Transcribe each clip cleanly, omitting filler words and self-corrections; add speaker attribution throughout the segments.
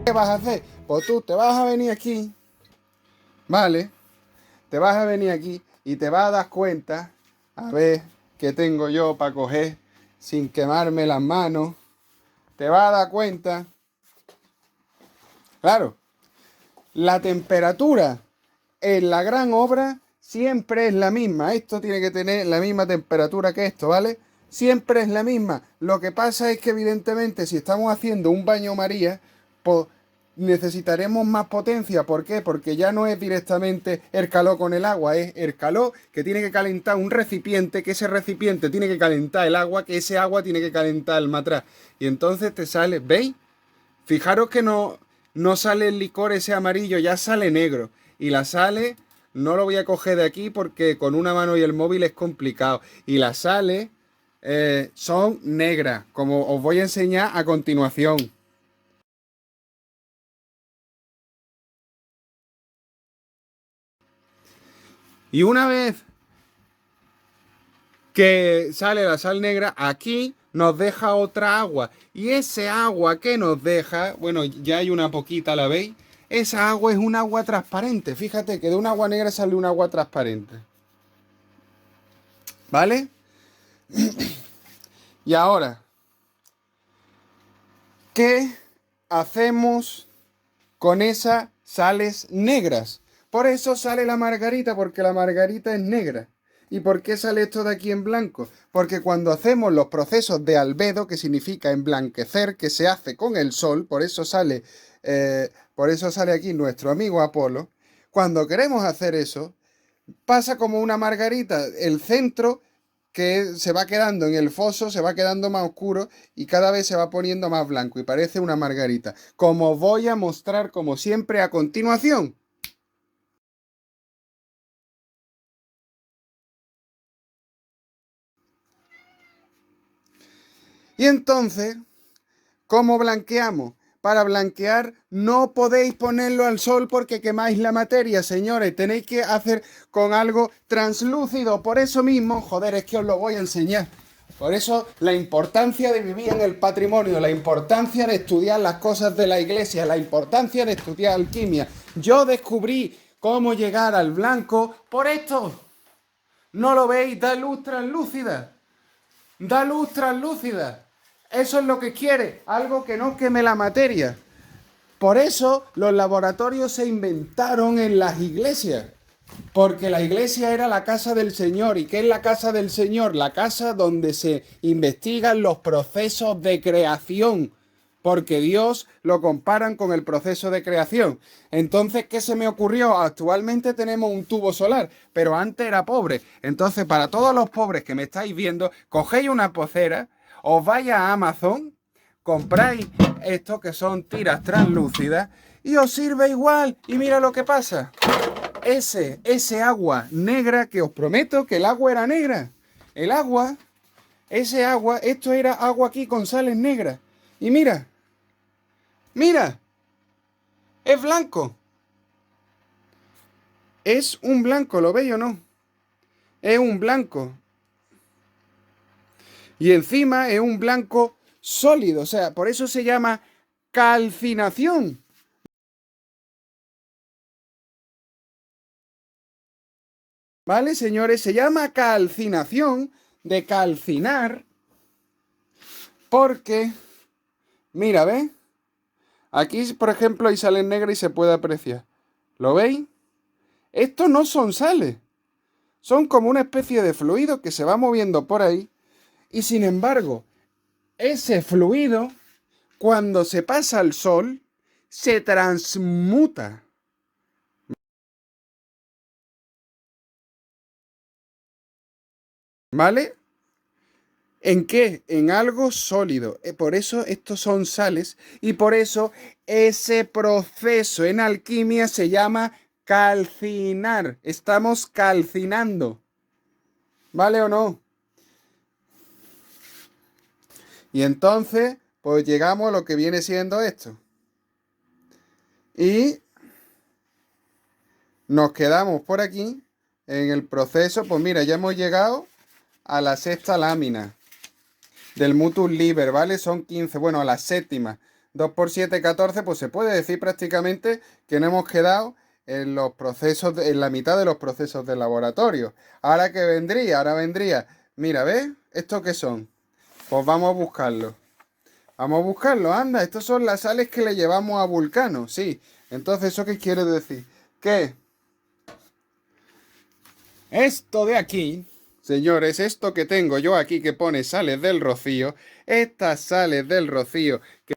Speaker 1: ¿Qué vas a hacer? Pues tú te vas a venir aquí, ¿vale? Te vas a venir aquí y te vas a dar cuenta, a ver qué tengo yo para coger sin quemarme las manos. Te vas a dar cuenta. Claro, la temperatura en la gran obra siempre es la misma. Esto tiene que tener la misma temperatura que esto, ¿vale? Siempre es la misma. Lo que pasa es que evidentemente si estamos haciendo un baño María, pues necesitaremos más potencia. ¿Por qué? Porque ya no es directamente el calor con el agua, es el calor que tiene que calentar un recipiente, que ese recipiente tiene que calentar el agua, que ese agua tiene que calentar el matraz. Y entonces te sale, ¿veis? Fijaros que no sale el licor ese amarillo, ya sale negro. Y la sale, no lo voy a coger de aquí porque con una mano y el móvil es complicado. Y las sales son negras, como os voy a enseñar a continuación. Y una vez que sale la sal negra, aquí nos deja otra agua. Y ese agua que nos deja, bueno, ya hay una poquita, ¿la veis? Esa agua es un agua transparente. Fíjate que de un agua negra sale un agua transparente. ¿Vale? Y ahora, ¿qué hacemos con esas sales negras? Por eso sale la margarita, porque la margarita es negra. ¿Y por qué sale esto de aquí en blanco? Porque cuando hacemos los procesos de albedo, que significa emblanquecer, que se hace con el sol, por eso sale aquí nuestro amigo Apolo, cuando queremos hacer eso, pasa como una margarita, el centro que se va quedando en el foso, se va quedando más oscuro y cada vez se va poniendo más blanco y parece una margarita, como voy a mostrar como siempre a continuación. Y entonces, ¿cómo blanqueamos? Para blanquear no podéis ponerlo al sol porque quemáis la materia, señores. Tenéis que hacer con algo translúcido. Por eso mismo, joder, es que os lo voy a enseñar. Por eso la importancia de vivir en el patrimonio, la importancia de estudiar las cosas de la iglesia, la importancia de estudiar alquimia. Yo descubrí cómo llegar al blanco por esto. ¿No lo veis? Da luz translúcida. Da luz translúcida. Eso es lo que quiere, algo que no queme la materia. Por eso los laboratorios se inventaron en las iglesias. Porque la iglesia era la casa del Señor. ¿Y qué es la casa del Señor? La casa donde se investigan los procesos de creación. Porque Dios lo comparan con el proceso de creación. Entonces, ¿qué se me ocurrió? Actualmente tenemos un tubo solar, pero antes era pobre. Entonces, para todos los pobres que me estáis viendo, cogéis una pocera, os vais a Amazon, compráis estos que son tiras translúcidas y os sirve igual. Y mira lo que pasa. Ese agua negra, que os prometo que el agua era negra. El agua, ese agua, esto era agua aquí con sales negras. Y mira, mira, es blanco. Es un blanco, ¿lo veis o no? Es un blanco. Y encima es un blanco sólido, o sea, por eso se llama calcinación. ¿Vale, señores? Se llama calcinación, de calcinar, porque, mira, ¿ves? Aquí, por ejemplo, hay sales negras y se puede apreciar. ¿Lo veis? Estos no son sales. Son como una especie de fluido que se va moviendo por ahí. Y sin embargo, ese fluido, cuando se pasa al sol, se transmuta. ¿Vale? ¿En qué? En algo sólido. Por eso estos son sales y por eso ese proceso en alquimia se llama calcinar. Estamos calcinando. ¿Vale o no? Y entonces, pues llegamos a lo que viene siendo esto. Y nos quedamos por aquí en el proceso. Pues mira, ya hemos llegado a la sexta lámina del Mutus Liber, ¿vale? Son 15, bueno, a la séptima. 2 por 7, 14, pues se puede decir prácticamente que no hemos quedado en los procesos, en la mitad de los procesos de laboratorio. Ahora que vendría, mira, ¿ves? ¿Estos qué son? Pues vamos a buscarlo. Vamos a buscarlo, anda. Estas son las sales que le llevamos a Vulcano, sí. Entonces, ¿eso qué quiere decir? Que esto de aquí, señores, esto que tengo yo aquí que pone sales del rocío, estas sales del rocío que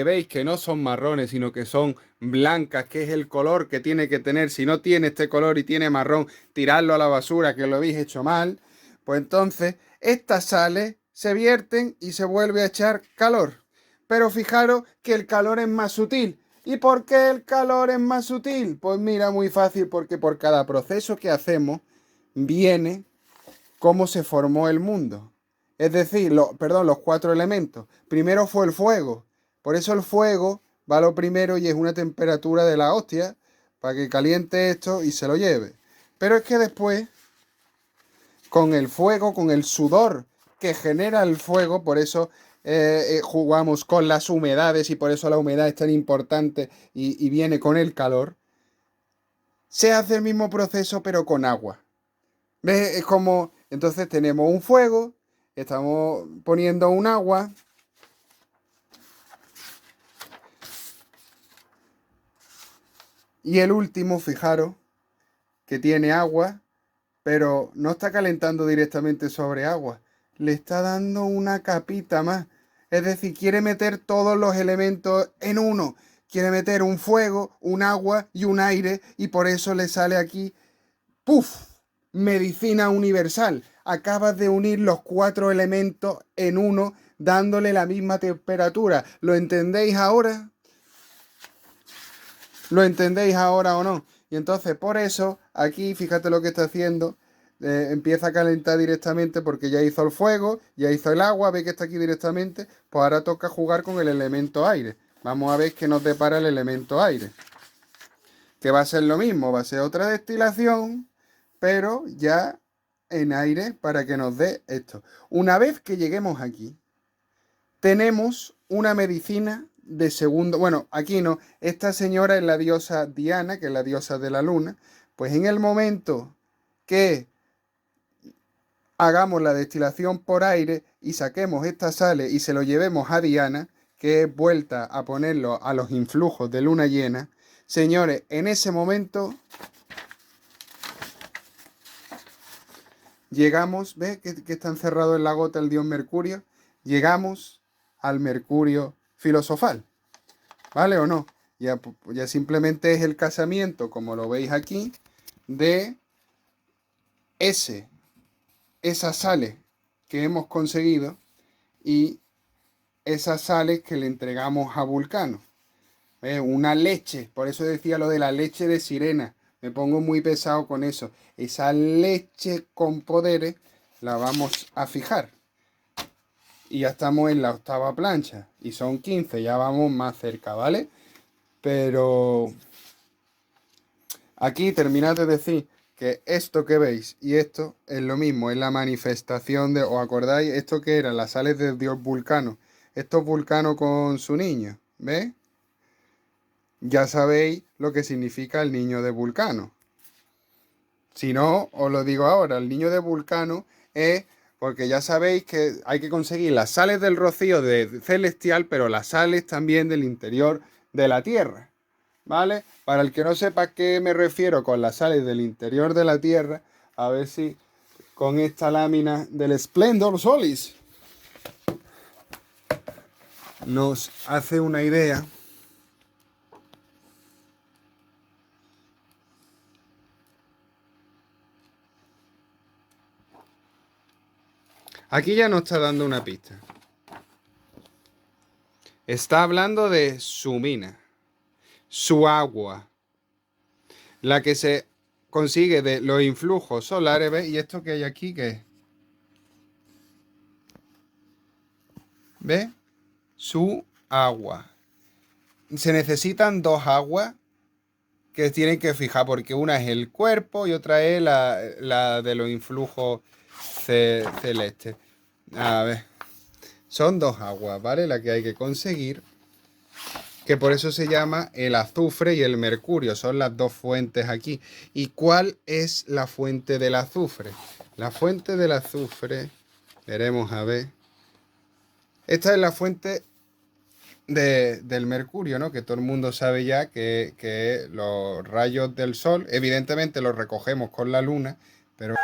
Speaker 1: veis que no son marrones, sino que son blancas, que es el color que tiene que tener. Si no tiene este color y tiene marrón, tirarlo a la basura, que lo habéis hecho mal. Pues entonces, estas sales se vierten y se vuelve a echar calor. Pero fijaros que el calor es más sutil. ¿Y por qué el calor es más sutil? Pues mira, muy fácil, porque por cada proceso que hacemos viene cómo se formó el mundo. Es decir, los 4 elementos. Primero fue el fuego. Por eso el fuego va lo primero y es una temperatura de la hostia para que caliente esto y se lo lleve. Pero es que después, con el fuego, con el sudor que genera el fuego, por eso jugamos con las humedades y por eso la humedad es tan importante y viene con el calor, se hace el mismo proceso pero con agua. ¿Ves? Es como, entonces tenemos un fuego, estamos poniendo un agua. Y el último, fijaros, que tiene agua, pero no está calentando directamente sobre agua. Le está dando una capita más. Es decir, quiere meter todos los elementos en uno. Quiere meter un fuego, un agua y un aire. Y por eso le sale aquí, ¡puf! Medicina universal. Acabas de unir los 4 elementos en uno, dándole la misma temperatura. ¿Lo entendéis ahora? ¿Lo entendéis ahora o no? Y entonces por eso aquí fíjate lo que está haciendo. Empieza a calentar directamente porque ya hizo el fuego, ya hizo el agua, ve que está aquí directamente, pues ahora toca jugar con el elemento aire. Vamos a ver qué nos depara el elemento aire. Que va a ser lo mismo, va a ser otra destilación, pero ya en aire para que nos dé esto. Una vez que lleguemos aquí, tenemos una medicina de segundo. Bueno, aquí no. Esta señora es la diosa Diana, que es la diosa de la luna. Pues en el momento que hagamos la destilación por aire y saquemos estas sales y se lo llevemos a Diana, que es vuelta a ponerlo a los influjos de luna llena, señores, en ese momento llegamos, ¿ves que está encerrado en la gota el dios Mercurio? Llegamos al Mercurio filosofal, ¿vale o no? Ya simplemente es el casamiento, como lo veis aquí, de esas sales que hemos conseguido y esas sales que le entregamos a Vulcano. Una leche, por eso decía lo de la leche de sirena. Me pongo muy pesado con eso. Esa leche con poderes la vamos a fijar. Y ya estamos en la octava plancha. Y son 15, ya vamos más cerca, ¿vale? Pero aquí terminad de decir que esto que veis y esto es lo mismo, es la manifestación de, ¿os acordáis? Esto que eran las sales del dios Vulcano. Esto es Vulcano con su niño, ¿ves? Ya sabéis lo que significa el niño de Vulcano. Si no, os lo digo ahora, el niño de Vulcano es porque ya sabéis que hay que conseguir las sales del rocío de celestial, pero las sales también del interior de la Tierra, ¿vale? Para el que no sepa a qué me refiero con las sales del interior de la Tierra, a ver si con esta lámina del Splendor Solis nos hace una idea. Aquí ya nos está dando una pista. Está hablando de su mina, su agua, la que se consigue de los influjos solares, ¿ves? Y esto que hay aquí, ¿qué es? ¿Ves? Su agua. Se necesitan dos aguas que tienen que fijar, porque una es el cuerpo y otra es la de los influjos celestes. A ver, son dos aguas, ¿vale? La que hay que conseguir, que por eso se llama el azufre y el mercurio, son las dos fuentes aquí. ¿Y cuál es la fuente del azufre? La fuente del azufre, veremos a ver. Esta es la fuente del mercurio, ¿no? Que todo el mundo sabe ya que los rayos del sol, evidentemente los recogemos con la luna, pero